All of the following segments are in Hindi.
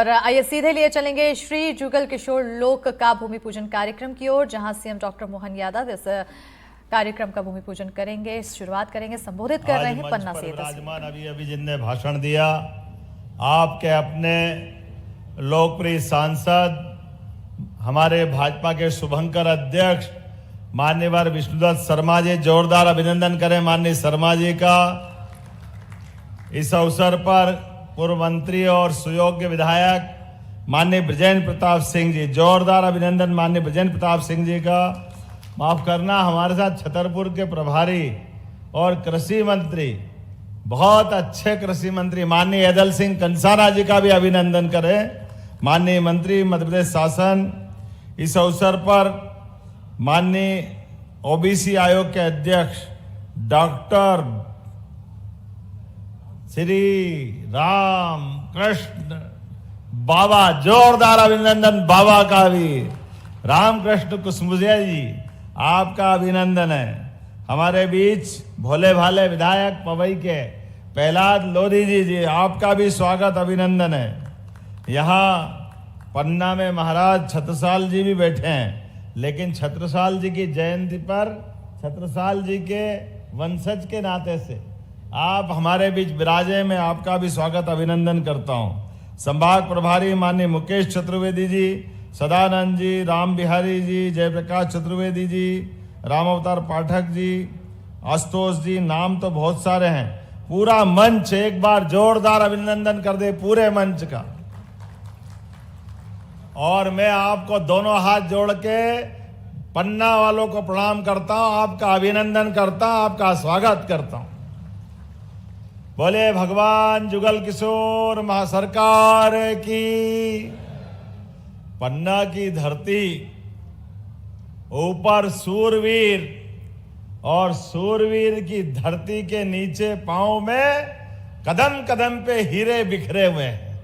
और आइए सीधे लिए चलेंगे श्री जुगल किशोर लोक का भूमि पूजन कार्यक्रम की ओर, जहां सीएम डॉक्टर मोहन यादव इस कार्यक्रम का भूमि पूजन करेंगे, शुरुआत करेंगे। संबोधित कर रहे हैं पन्ना से विराजमान अभी जिनने भाषण दिया, आपके अपने लोकप्रिय सांसद, हमारे भाजपा के शुभंकर अध्यक्ष माननीय विष्णुदत्त शर्मा जी, जोरदार अभिनंदन करें माननीय शर्मा जी का। इस अवसर पर पूर्व मंत्री और सुयोग्य विधायक माननीय बृजेंद्र प्रताप सिंह जी, जोरदार अभिनंदन माननीय बृजेंद्र प्रताप सिंह जी का। माफ करना, हमारे साथ छतरपुर के प्रभारी और कृषि मंत्री, बहुत अच्छे कृषि मंत्री माननीय एदल सिंह कंसाना जी का भी अभिनंदन करें, माननीय मंत्री मध्य प्रदेश शासन। इस अवसर पर माननीय ओबीसी आयोग के अध्यक्ष डॉक्टर श्री राम कृष्ण बाबा, जोरदार अभिनंदन बाबा का भी। रामकृष्ण कुसमुजिया जी, आपका अभिनंदन है। हमारे बीच भोले भाले विधायक पवई के प्रहलाद लोधी जी, आपका भी स्वागत अभिनंदन है। यहाँ पन्ना में महाराज छत्रसाल जी भी बैठे हैं, लेकिन छत्रसाल जी की जयंती पर छत्रसाल जी के वंशज के नाते से आप हमारे बीच विराजे, में आपका भी स्वागत अभिनंदन करता हूं। संभाग प्रभारी माननीय मुकेश चतुर्वेदी जी, सदानंद जी, राम बिहारी जी, जयप्रकाश चतुर्वेदी जी, राम अवतार पाठक जी, आशुतोष जी, नाम तो बहुत सारे हैं। पूरा मंच एक बार जोरदार अभिनंदन कर दे पूरे मंच का। और मैं आपको दोनों हाथ जोड़ के पन्ना वालों को प्रणाम करता हूं, आपका अभिनंदन करता हूं, आपका स्वागत करता हूं। बोले भगवान जुगल किशोर महासरकार की। पन्ना की धरती, ऊपर सूरवीर, और सूरवीर की धरती के नीचे पांव में कदम कदम पे हीरे बिखरे हुए हैं।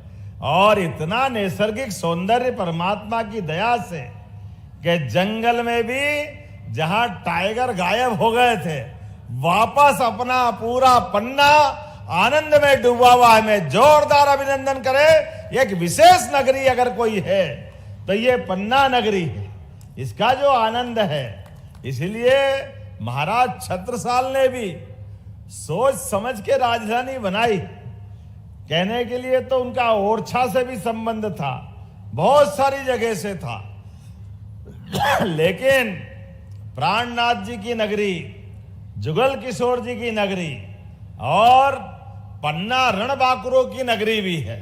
और इतना नैसर्गिक सौंदर्य परमात्मा की दया से कि जंगल में भी जहां टाइगर गायब हो गए थे, वापस अपना पूरा पन्ना आनंद में डूबा हुआ है। मैं जोरदार अभिनंदन करे। एक विशेष नगरी अगर कोई है तो ये पन्ना नगरी है, इसका जो आनंद है। इसलिए महाराज छत्रसाल ने भी सोच समझ के राजधानी बनाई। कहने के लिए तो उनका ओरछा से भी संबंध था, बहुत सारी जगह से था, लेकिन प्राणनाथ जी की नगरी, जुगल किशोर जी की नगरी और पन्ना रणबांकुरों की नगरी भी है।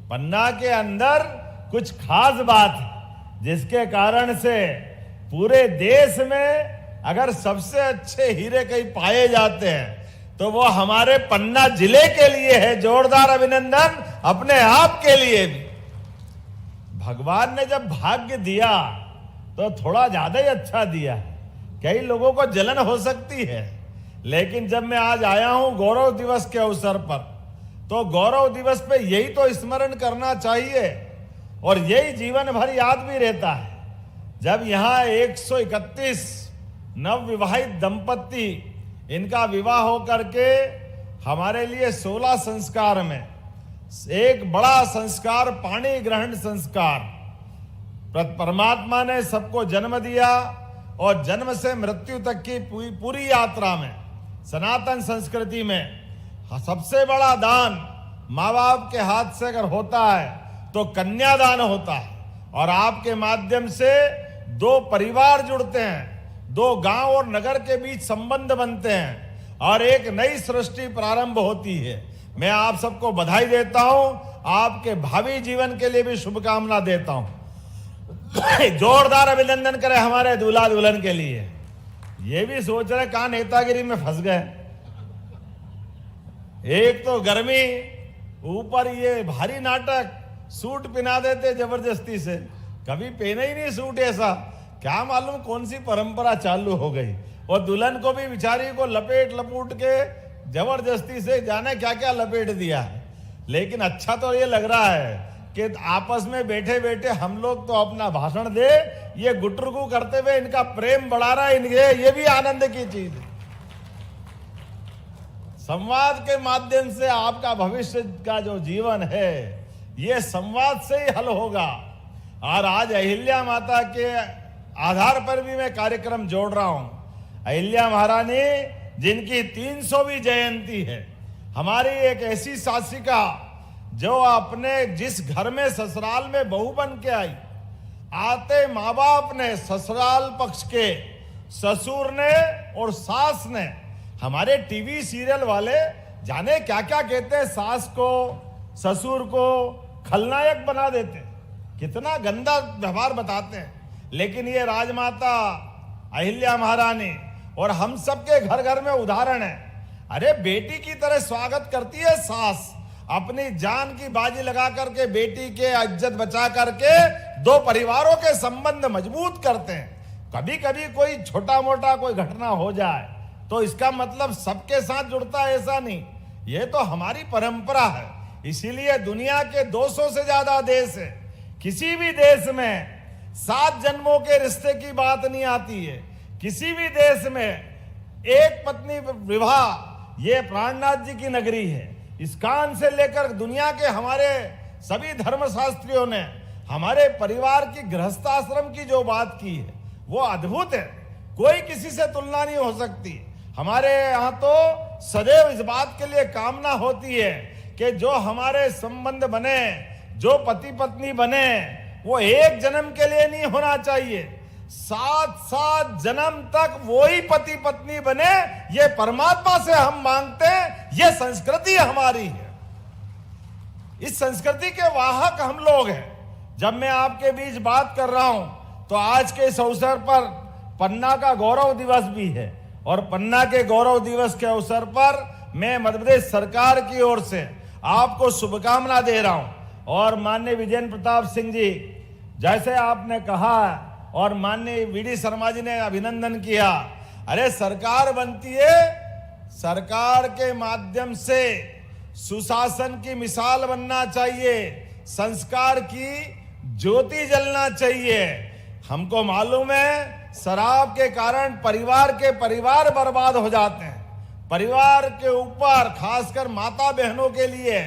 पन्ना के अंदर कुछ खास बात है, जिसके कारण से पूरे देश में अगर सबसे अच्छे हीरे कहीं पाए जाते हैं तो वो हमारे पन्ना जिले के लिए है। जोरदार अभिनंदन अपने आप के लिए भी। भगवान ने जब भाग्य दिया तो थोड़ा ज्यादा ही अच्छा दिया। कई लोगों को जलन हो सकती है, लेकिन जब मैं आज आया हूं गौरव दिवस के अवसर पर, तो गौरव दिवस पे यही तो स्मरण करना चाहिए और यही जीवन भर याद भी रहता है। जब यहाँ 131 नवविवाहित दंपत्ति, इनका विवाह होकर के हमारे लिए 16 संस्कार में एक बड़ा संस्कार पाणी ग्रहण संस्कार, परमात्मा ने सबको जन्म दिया और जन्म से मृत्यु तक की पूरी यात्रा में सनातन संस्कृति में सबसे बड़ा दान माँ बाप के हाथ से अगर होता है तो कन्यादान होता है। और आपके माध्यम से दो परिवार जुड़ते हैं, दो गांव और नगर के बीच संबंध बनते हैं और एक नई सृष्टि प्रारंभ होती है। मैं आप सबको बधाई देता हूं, आपके भावी जीवन के लिए भी शुभकामना देता हूं। जोरदार अभिनंदन करें हमारे दूल्हा दुल्हन के लिए। ये भी सोच रहे कहां नेतागिरी में फंस गए। एक तो गर्मी, ऊपर ये भारी नाटक, सूट पहना देते जबरदस्ती से। कभी पहने ही नहीं सूट ऐसा, क्या मालूम कौन सी परंपरा चालू हो गई। और दुल्हन को भी बेचारी को लपेट लपूट के जबरदस्ती से जाने क्या क्या लपेट दिया है। लेकिन अच्छा तो ये लग रहा है कि आपस में बैठे बैठे हम लोग तो अपना भाषण दे, ये गुटरगु करते हुए इनका प्रेम बढ़ा रहा है इनके, ये भी आनंद की चीज है। संवाद के माध्यम से आपका भविष्य का जो जीवन है ये संवाद से ही हल होगा। और आज अहिल्या माता के आधार पर भी मैं कार्यक्रम जोड़ रहा हूं। अहिल्या महारानी जिनकी 300वीं जयंती है, हमारी एक ऐसी शासिका जो अपने जिस घर में ससुराल में बहू बन के आई, आते माँ बाप ने, ससुराल पक्ष के ससुर ने और सास ने, हमारे टीवी सीरियल वाले जाने क्या क्या कहते हैं, सास को ससुर को खलनायक बना देते, कितना गंदा व्यवहार बताते हैं। लेकिन ये राजमाता अहिल्या महारानी और हम सबके घर घर में उदाहरण है। अरे बेटी की तरह स्वागत करती है सास, अपनी जान की बाजी लगा करके बेटी के इज्जत बचा करके दो परिवारों के संबंध मजबूत करते हैं। कभी कभी कोई छोटा मोटा कोई घटना हो जाए तो इसका मतलब सबके साथ जुड़ता है, ऐसा नहीं। ये तो हमारी परंपरा है। इसीलिए दुनिया के 200 से ज्यादा देश है, किसी भी देश में 7 जन्मों के रिश्ते की बात नहीं आती है। किसी भी देश में एक पत्नी विवाह, ये प्राणनाथ जी की नगरी है। इस्कान से लेकर दुनिया के हमारे सभी धर्मशास्त्रियों ने हमारे परिवार की गृहस्थाश्रम की जो बात की है वो अद्भुत है, कोई किसी से तुलना नहीं हो सकती। हमारे यहाँ तो सदैव इस बात के लिए कामना होती है कि जो हमारे संबंध बने, जो पति पत्नी बने, वो एक जन्म के लिए नहीं होना चाहिए, 7 जन्म तक वही पति पत्नी बने, ये परमात्मा से हम मांगते हैं। ये संस्कृति हमारी है, इस संस्कृति के वाहक हम लोग हैं। जब मैं आपके बीच बात कर रहा हूं तो आज के इस अवसर पर पन्ना का गौरव दिवस भी है, और पन्ना के गौरव दिवस के अवसर पर मैं मध्य प्रदेश सरकार की ओर से आपको शुभकामना दे रहा हूं। और माननीय विजेंद्र प्रताप सिंह जी, जैसे आपने कहा और माननीय वीडी शर्मा जी ने अभिनंदन किया, अरे सरकार बनती है, सरकार के माध्यम से सुशासन की मिसाल बनना चाहिए, संस्कार की ज्योति जलना चाहिए। हमको मालूम है शराब के कारण परिवार के परिवार बर्बाद हो जाते हैं। परिवार के ऊपर खासकर माता बहनों के लिए,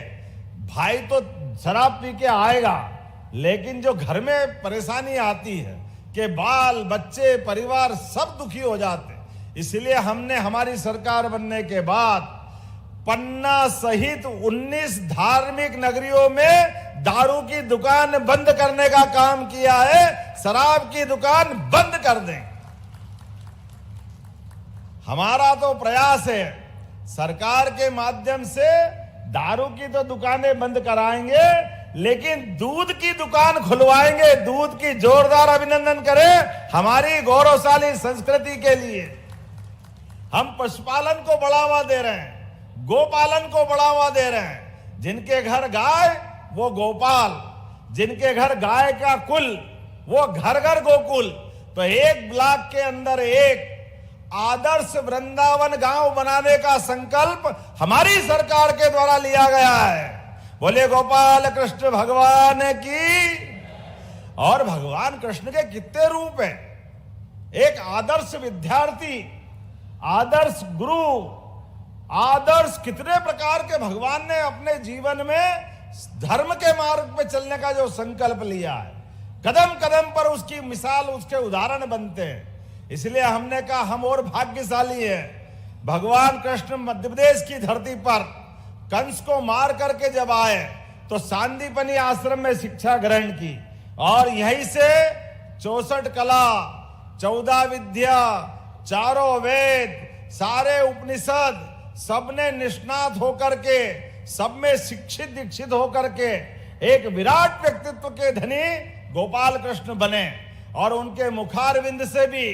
भाई तो शराब पी के आएगा, लेकिन जो घर में परेशानी आती है कि बाल बच्चे परिवार सब दुखी हो जाते हैं। इसलिए हमने हमारी सरकार बनने के बाद पन्ना सहित 19 धार्मिक नगरियों में दारू की दुकान बंद करने का काम किया है। शराब की दुकान बंद कर दें, हमारा तो प्रयास है। सरकार के माध्यम से दारू की तो दुकानें बंद कराएंगे, लेकिन दूध की दुकान खुलवाएंगे। दूध की जोरदार अभिनंदन करें हमारी गौरवशाली संस्कृति के लिए। हम पशुपालन को बढ़ावा दे रहे हैं, गोपालन को बढ़ावा दे रहे हैं। जिनके घर गाय वो गोपाल, जिनके घर गाय का कुल वो घर घर गोकुल। तो एक ब्लॉक के अंदर एक आदर्श वृंदावन गांव बनाने का संकल्प हमारी सरकार के द्वारा लिया गया है। बोले गोपाल कृष्ण भगवान की। और भगवान कृष्ण के कितने रूप हैं, एक आदर्श विद्यार्थी, आदर्श गुरु, आदर्श कितने प्रकार के भगवान ने अपने जीवन में धर्म के मार्ग पे चलने का जो संकल्प लिया है, कदम कदम पर उसकी मिसाल, उसके उदाहरण बनते हैं। इसलिए हमने कहा हम और भाग्यशाली हैं। भगवान कृष्ण मध्य प्रदेश की धरती पर कंस को मार करके जब आए तो सांदीपनी आश्रम में शिक्षा ग्रहण की, और यहीं से 64 कला, 14 विद्या, चारों वेद, सारे उपनिषद सबने निष्णात होकर के, सब में शिक्षित दीक्षित होकर के एक विराट व्यक्तित्व के धनी गोपाल कृष्ण बने। और उनके मुखारविंद से भी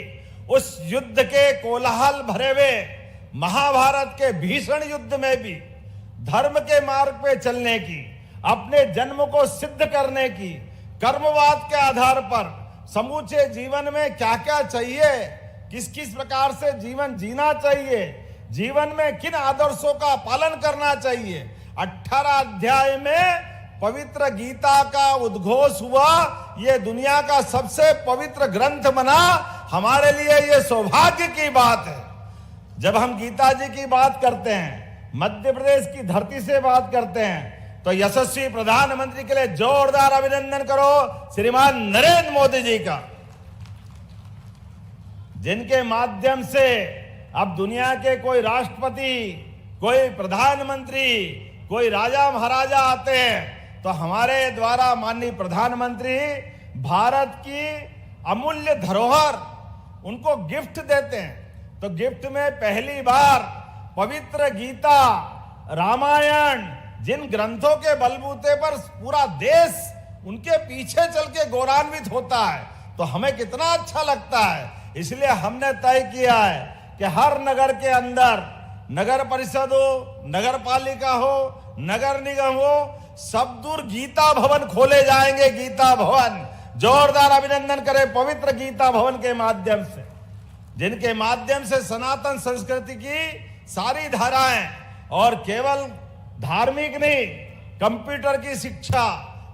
उस युद्ध के कोलाहल भरे हुए महाभारत के भीषण युद्ध में भी धर्म के मार्ग पे चलने की, अपने जन्म को सिद्ध करने की, कर्मवाद के आधार पर समूचे जीवन में क्या क्या चाहिए, किस किस प्रकार से जीवन जीना चाहिए, जीवन में किन आदर्शों का पालन करना चाहिए। 18 अध्याय में पवित्र गीता का उद्घोष हुआ। ये दुनिया का सबसे पवित्र ग्रंथ बना। हमारे लिए ये सौभाग्य की बात है। जब हम गीता जी की बात करते हैं, मध्य प्रदेश की धरती से बात करते हैं, तो यशस्वी प्रधानमंत्री के लिए जोरदार अभिनंदन करो श्रीमान नरेंद्र मोदी जी का, जिनके माध्यम से अब दुनिया के कोई राष्ट्रपति, कोई प्रधानमंत्री, कोई राजा महाराजा आते हैं तो हमारे द्वारा माननीय प्रधानमंत्री भारत की अमूल्य धरोहर उनको गिफ्ट देते हैं। तो गिफ्ट में पहली बार पवित्र गीता, रामायण, जिन ग्रंथों के बलबूते पर पूरा देश उनके पीछे चल के गौरवान्वित होता है, तो हमें कितना अच्छा लगता है। इसलिए हमने तय किया है कि हर नगर के अंदर नगर परिषद हो, नगर पालिका हो, नगर निगम हो, सब दूर गीता भवन खोले जाएंगे। गीता भवन, जोरदार अभिनंदन करें पवित्र गीता भवन के माध्यम से, जिनके माध्यम से सनातन संस्कृति की सारी धाराएं और केवल धार्मिक नहीं, कंप्यूटर की शिक्षा,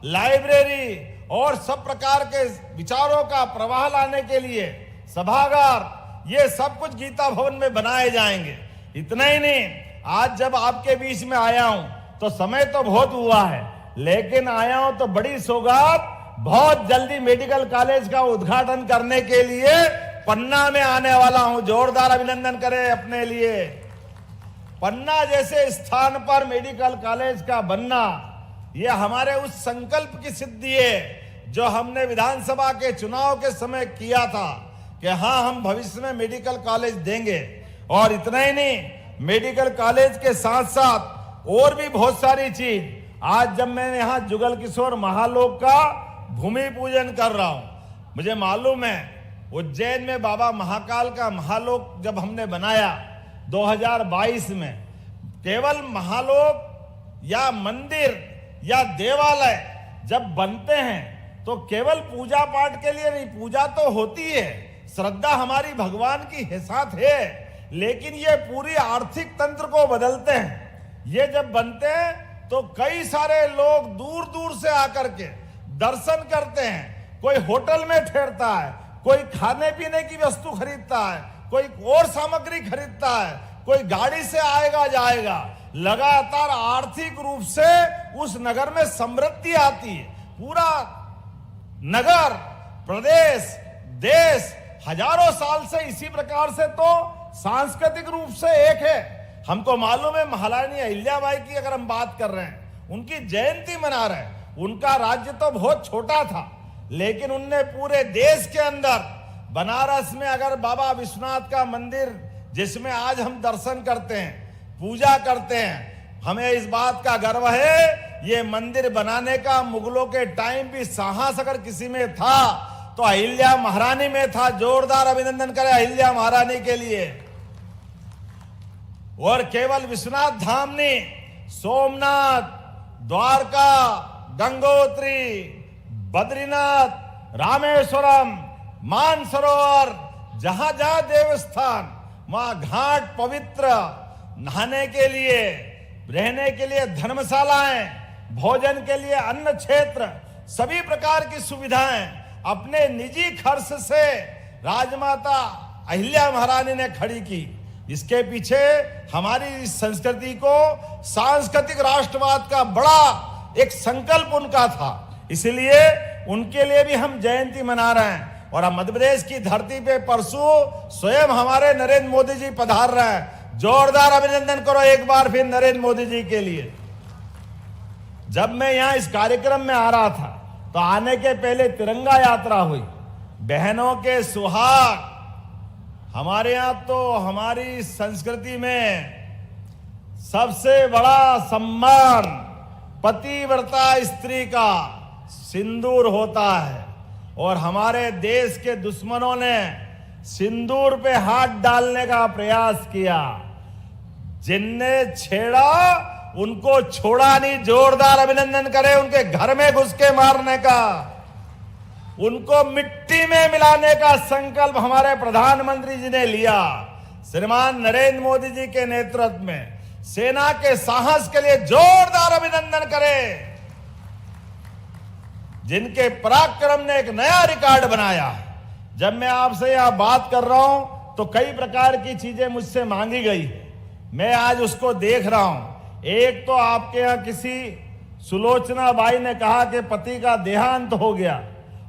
लाइब्रेरी और सब प्रकार के विचारों का प्रवाह लाने के लिए सभागार, ये सब कुछ गीता भवन में बनाए जाएंगे। इतना ही नहीं, आज जब आपके बीच में आया हूं तो समय तो बहुत हुआ है, लेकिन आया हूं तो बड़ी सौगात, बहुत जल्दी मेडिकल कॉलेज का उद्घाटन करने के लिए पन्ना में आने वाला हूं। जोरदार अभिनंदन करें अपने लिए। पन्ना जैसे स्थान पर मेडिकल कॉलेज का बनना, यह हमारे उस संकल्प की सिद्धि है जो हमने विधानसभा के चुनाव के समय किया था कि हाँ, हम भविष्य में मेडिकल कॉलेज देंगे। और इतना ही नहीं, मेडिकल कॉलेज के साथ साथ और भी बहुत सारी चीज। आज जब मैं यहाँ जुगल किशोर महालोक का भूमि पूजन कर रहा हूं, मुझे मालूम है उज्जैन में बाबा महाकाल का महालोक जब हमने बनाया 2022 में, केवल महालोक या मंदिर या देवालय जब बनते हैं तो केवल पूजा पाठ के लिए नहीं, पूजा तो होती है, श्रद्धा हमारी भगवान की है साथ है, लेकिन ये पूरी आर्थिक तंत्र को बदलते हैं। ये जब बनते हैं तो कई सारे लोग दूर दूर से आकर के दर्शन करते हैं। कोई होटल में ठहरता है, कोई खाने पीने की वस्तु खरीदता है, कोई और सामग्री खरीदता है, कोई गाड़ी से आएगा जाएगा। लगातार आर्थिक रूप से उस नगर में समृद्धि आती है। पूरा नगर, प्रदेश, देश हजारों साल से इसी प्रकार से तो सांस्कृतिक रूप से एक है। हमको मालूम है महारानी अहिल्याबाई की अगर हम बात कर रहे हैं, उनकी जयंती मना रहे हैं। उनका राज्य तो बहुत छोटा था, लेकिन उनने पूरे देश के अंदर, बनारस में अगर बाबा विश्वनाथ का मंदिर जिसमें आज हम दर्शन करते हैं, पूजा करते हैं, हमें इस बात का गर्व है, ये मंदिर बनाने का मुगलों के टाइम भी साहस अगर किसी में था तो अहिल्या महारानी में था। जोरदार अभिनंदन करें अहिल्या महारानी के लिए। और केवल विश्वनाथ धाम नहीं, सोमनाथ, द्वारका, गंगोत्री, बद्रीनाथ, रामेश्वरम, मानसरोवर, जहां जहां देवस्थान, वहां घाट पवित्र, नहाने के लिए, रहने के लिए धर्मशालाएं, भोजन के लिए अन्न क्षेत्र, सभी प्रकार की सुविधाएं अपने निजी खर्च से राजमाता अहिल्या महारानी ने खड़ी की। इसके पीछे हमारी संस्कृति को, सांस्कृतिक राष्ट्रवाद का बड़ा एक संकल्प उनका था, इसलिए उनके लिए भी हम जयंती मना रहे हैं। और अब मध्य प्रदेश की धरती पे परसों स्वयं हमारे नरेंद्र मोदी जी पधार रहे हैं। जोरदार अभिनंदन करो एक बार फिर नरेंद्र मोदी जी के लिए। जब मैं यहां इस कार्यक्रम में आ रहा था तो आने के पहले तिरंगा यात्रा हुई, बहनों के सुहाग। हमारे यहां तो हमारी संस्कृति में सबसे बड़ा सम्मान पतिव्रता स्त्री का सिंदूर होता है, और हमारे देश के दुश्मनों ने सिंदूर पे हाथ डालने का प्रयास किया। जिनने छेड़ा उनको छोड़ा नहीं। जोरदार अभिनंदन करें उनके घर में घुस के मारने का, उनको मिट्टी में मिलाने का संकल्प हमारे प्रधानमंत्री जी ने लिया। श्रीमान नरेंद्र मोदी जी के नेतृत्व में सेना के साहस के लिए जोरदार अभिनंदन करें, जिनके पराक्रम ने एक नया रिकॉर्ड बनाया। जब मैं आपसे यहां बात कर रहा हूं तो कई प्रकार की चीजें मुझसे मांगी गई, मैं आज उसको देख रहा हूं। एक तो आपके यहां किसी सुलोचना बाई ने कहा कि पति का देहांत हो गया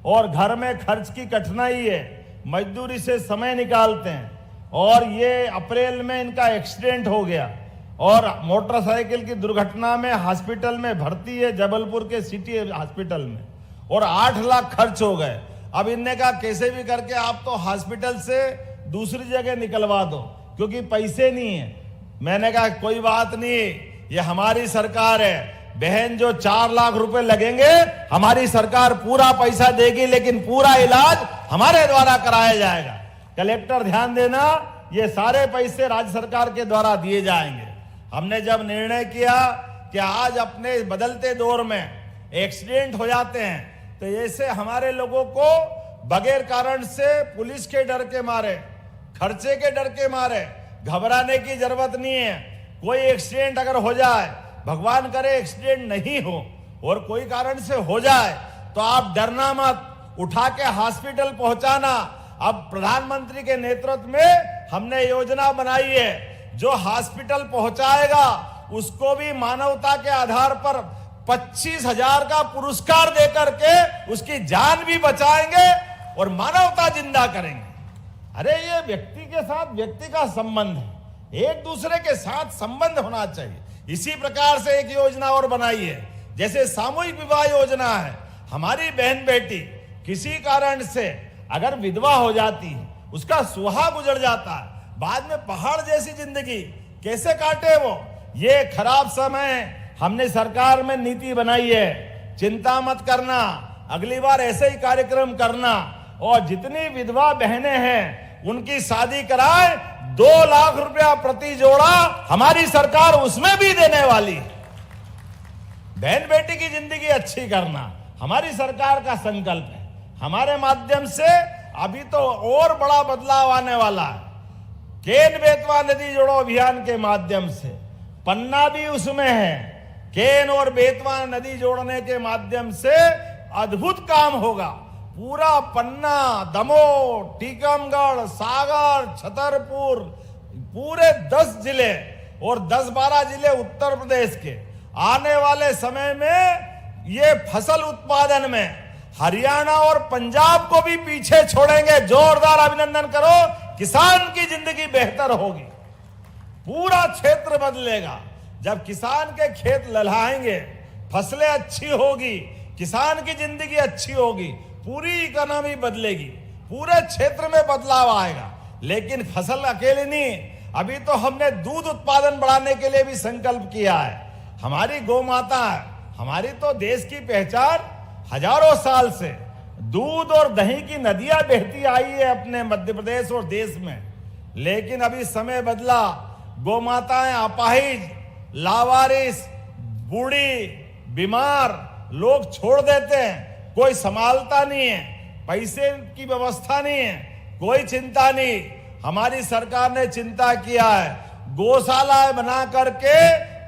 और घर में खर्च की कठिनाई है, मजदूरी से समय निकालते हैं, और ये अप्रैल में इनका एक्सीडेंट हो गया और मोटरसाइकिल की दुर्घटना में हॉस्पिटल में भर्ती है, जबलपुर के सिटी हॉस्पिटल में, और 8 लाख खर्च हो गए। अब इनने कहा कैसे भी करके आप तो हॉस्पिटल से दूसरी जगह निकलवा दो क्योंकि पैसे नहीं है। मैंने कहा कोई बात नहीं, ये हमारी सरकार है बहन, जो 4 लाख रुपए लगेंगे हमारी सरकार पूरा पैसा देगी, लेकिन पूरा इलाज हमारे द्वारा कराया जाएगा। कलेक्टर ध्यान देना, ये सारे पैसे राज्य सरकार के द्वारा दिए जाएंगे। हमने जब निर्णय किया कि आज अपने बदलते दौर में एक्सीडेंट हो जाते हैं तो ऐसे हमारे लोगों को बगैर कारण से पुलिस के डर के मारे, खर्चे के डर के मारे घबराने की जरूरत नहीं है। कोई एक्सीडेंट अगर हो जाए, भगवान करे एक्सीडेंट नहीं हो और कोई कारण से हो जाए, तो आप डरना मत, उठा के हॉस्पिटल पहुंचाना। अब प्रधानमंत्री के नेतृत्व में हमने योजना बनाई है, जो हॉस्पिटल पहुंचाएगा उसको भी मानवता के आधार पर 25,000 का पुरस्कार देकर के उसकी जान भी बचाएंगे और मानवता जिंदा करेंगे। अरे ये व्यक्ति के साथ व्यक्ति का संबंध है, एक दूसरे के साथ संबंध होना चाहिए। इसी प्रकार से एक योजना और बनाई है, जैसे सामूहिक विवाह योजना है। हमारी बहन बेटी किसी कारण से अगर विधवा हो जाती है, उसका सुहाग गुजर जाता है, बाद में पहाड़ जैसी जिंदगी कैसे काटे वो। ये खराब समय हमने सरकार में नीति बनाई है, चिंता मत करना, अगली बार ऐसे ही कार्यक्रम करना, और जितनी विधवा बहनें हैं उनकी शादी कराए, 2 लाख रुपया प्रति जोड़ा हमारी सरकार उसमें भी देने वाली है। बहन बेटी की जिंदगी अच्छी करना हमारी सरकार का संकल्प है। हमारे माध्यम से अभी तो और बड़ा बदलाव आने वाला है। केन बेतवा नदी जोड़ो अभियान के माध्यम से पन्ना भी उसमें है। केन और बेतवा नदी जोड़ने के माध्यम से अद्भुत काम होगा। पूरा पन्ना, दमोह, टीकमगढ़, सागर, छतरपुर, पूरे 10 जिले और 10-12 जिले उत्तर प्रदेश के आने वाले समय में ये फसल उत्पादन में हरियाणा और पंजाब को भी पीछे छोड़ेंगे। जोरदार अभिनंदन करो, किसान की जिंदगी बेहतर होगी, पूरा क्षेत्र बदलेगा। जब किसान के खेत लहलाएंगे, फसलें अच्छी होगी, किसान की जिंदगी अच्छी होगी, पूरी इकोनॉमी बदलेगी, पूरे क्षेत्र में बदलाव आएगा। लेकिन फसल अकेले नहीं, अभी तो हमने दूध उत्पादन बढ़ाने के लिए भी संकल्प किया है। हमारी गौ माता है, हमारी तो देश की पहचान हजारों साल से दूध और दही की नदियां बहती आई है अपने मध्य प्रदेश और देश में। लेकिन अभी समय बदला, गौ माताएं अपाहिज, लावारिस, बूढ़ी, बीमार लोग छोड़ देते हैं, कोई संभालता नहीं है, पैसे की व्यवस्था नहीं है, कोई चिंता नहीं। हमारी सरकार ने चिंता किया है, गौशाला बना करके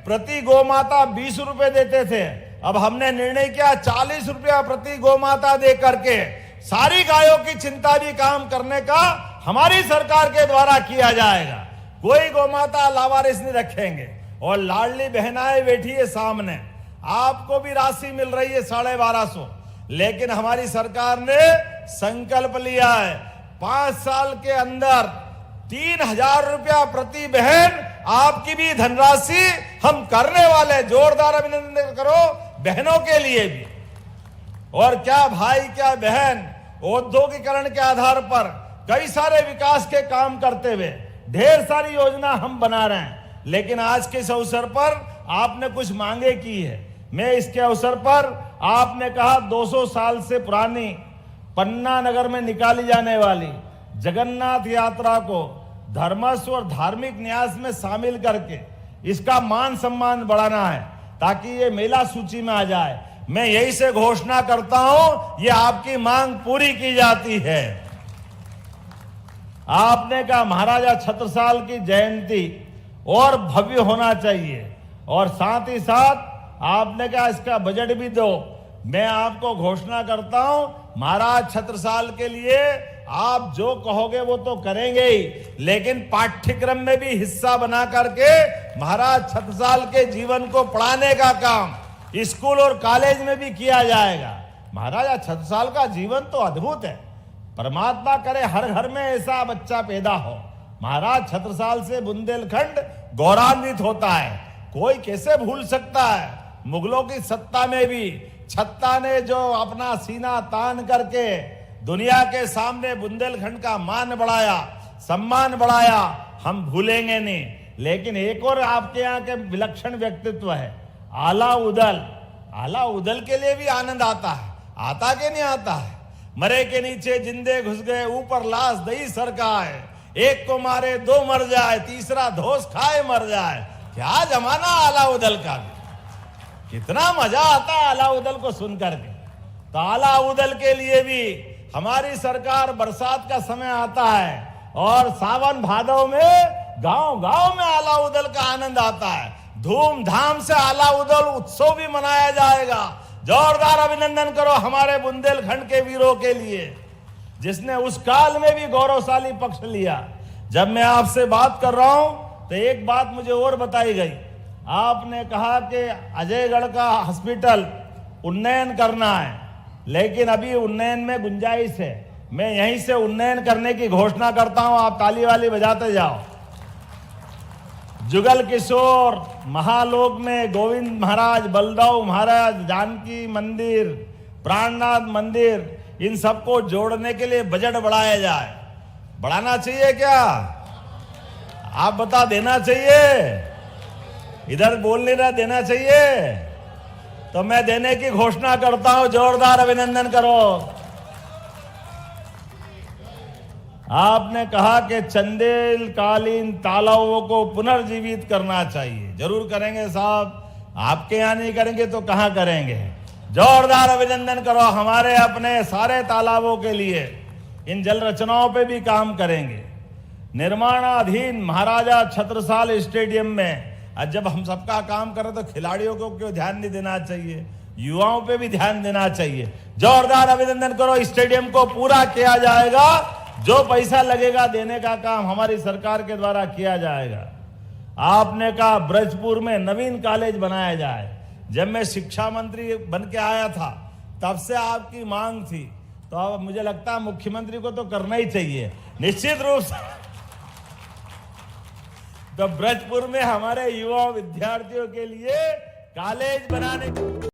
प्रति गौ माता 20 रुपए देते थे, अब हमने निर्णय किया 40 रुपया प्रति गौ माता दे करके सारी गायों की चिंता भी काम करने का हमारी सरकार के द्वारा किया जाएगा। कोई गौ माता लावारिस नहीं रखेंगे। और लाडली बहनाएं बैठी है सामने, आपको भी राशि मिल रही है 1250, लेकिन हमारी सरकार ने संकल्प लिया है 5 साल के अंदर 3,000 रुपया प्रति बहन आपकी भी धनराशि हम करने वाले। जोरदार अभिनंदन करो बहनों के लिए भी। और क्या भाई क्या बहन, औद्योगिकरण के आधार पर कई सारे विकास के काम करते हुए ढेर सारी योजना हम बना रहे हैं। लेकिन आज के इस अवसर पर आपने कुछ मांगे की है। मैं इसके अवसर पर आपने कहा 200 साल से पुरानी पन्ना नगर में निकाली जाने वाली जगन्नाथ यात्रा को धर्मस्व और धार्मिक न्यास में शामिल करके इसका मान सम्मान बढ़ाना है ताकि ये मेला सूची में आ जाए। मैं यही से घोषणा करता हूं, ये आपकी मांग पूरी की जाती है। आपने कहा महाराजा छत्रसाल की जयंती और भव्य होना चाहिए, और साथ ही साथ आपने कहा इसका बजट भी दो। मैं आपको घोषणा करता हूं, महाराज छत्रसाल के लिए आप जो कहोगे वो तो करेंगे ही, लेकिन पाठ्यक्रम में भी हिस्सा बना करके महाराज छत्रसाल के जीवन को पढ़ाने का काम स्कूल और कॉलेज में भी किया जाएगा। महाराजा छत्रसाल का जीवन तो अद्भुत है। परमात्मा करे हर घर में ऐसा बच्चा पैदा हो। महाराज छत्रसाल से बुंदेलखंड गौरवान्वित होता है। कोई कैसे भूल सकता है, मुगलों की सत्ता में भी छत्ता ने जो अपना सीना तान करके दुनिया के सामने बुंदेलखंड का मान बढ़ाया, सम्मान बढ़ाया, हम भूलेंगे नहीं। लेकिन एक और आपके यहाँ के विलक्षण व्यक्तित्व है, आला उदल। आला उदल के लिए भी आनंद आता है, आता के नहीं आता है। मरे के नीचे जिंदे घुस गए, ऊपर लाश दही सरकाए, एक को मारे दो मर जाए, तीसरा धोस खाए मर जाए। क्या जमाना आला उदल का भी। कितना मजा आता है आला उदल को सुनकर के। तो आला उदल के लिए भी हमारी सरकार, बरसात का समय आता है और सावन भादव में गांव गांव में आला उदल का आनंद आता है। धूमधाम से आला उदल उत्सव भी मनाया जाएगा। जोरदार अभिनंदन करो हमारे बुंदेलखंड के वीरों के लिए, जिसने उस काल में भी गौरवशाली पक्ष लिया। जब मैं आपसे बात कर रहा हूं तो एक बात मुझे और बताई गई। आपने कहा कि अजयगढ़ का हॉस्पिटल उन्नयन करना है, लेकिन अभी उन्नयन में गुंजाइश है। मैं यहीं से उन्नयन करने की घोषणा करता हूं, आप ताली वाली बजाते जाओ। जुगल किशोर महालोक में गोविंद महाराज, बलदाऊ महाराज, जानकी मंदिर, प्राणनाथ मंदिर, इन सबको जोड़ने के लिए बजट बढ़ाया जाए। बढ़ाना चाहिए क्या? आप बता, देना चाहिए? इधर बोल नहीं रहा, देना चाहिए? तो मैं देने की घोषणा करता हूं। जोरदार अभिनंदन करो। आपने कहा कि चंदेल कालीन तालाबों को पुनर्जीवित करना चाहिए। जरूर करेंगे साहब, आपके यहां नहीं करेंगे तो कहां करेंगे। जोरदार अभिनंदन करो हमारे अपने सारे तालाबों के लिए। इन जल रचनाओं पे भी काम करेंगे। निर्माणाधीन महाराजा छत्रसाल स्टेडियम में आज जब हम सबका काम करें तो खिलाड़ियों को क्यों ध्यान नहीं देना चाहिए, युवाओं पे भी ध्यान देना चाहिए। जोरदार अभिनंदन करो। स्टेडियम को पूरा किया जाएगा, जो पैसा लगेगा देने का काम हमारी सरकार के द्वारा किया जाएगा। आपने कहा ब्रजपुर में नवीन कॉलेज बनाया जाए। जब मैं शिक्षा मंत्री बन के आया था तब से आपकी मांग थी, तो अब मुझे लगता है मुख्यमंत्री को तो करना ही चाहिए निश्चित रूप से। तो ब्रजपुर में हमारे युवा विद्यार्थियों के लिए कॉलेज बनाने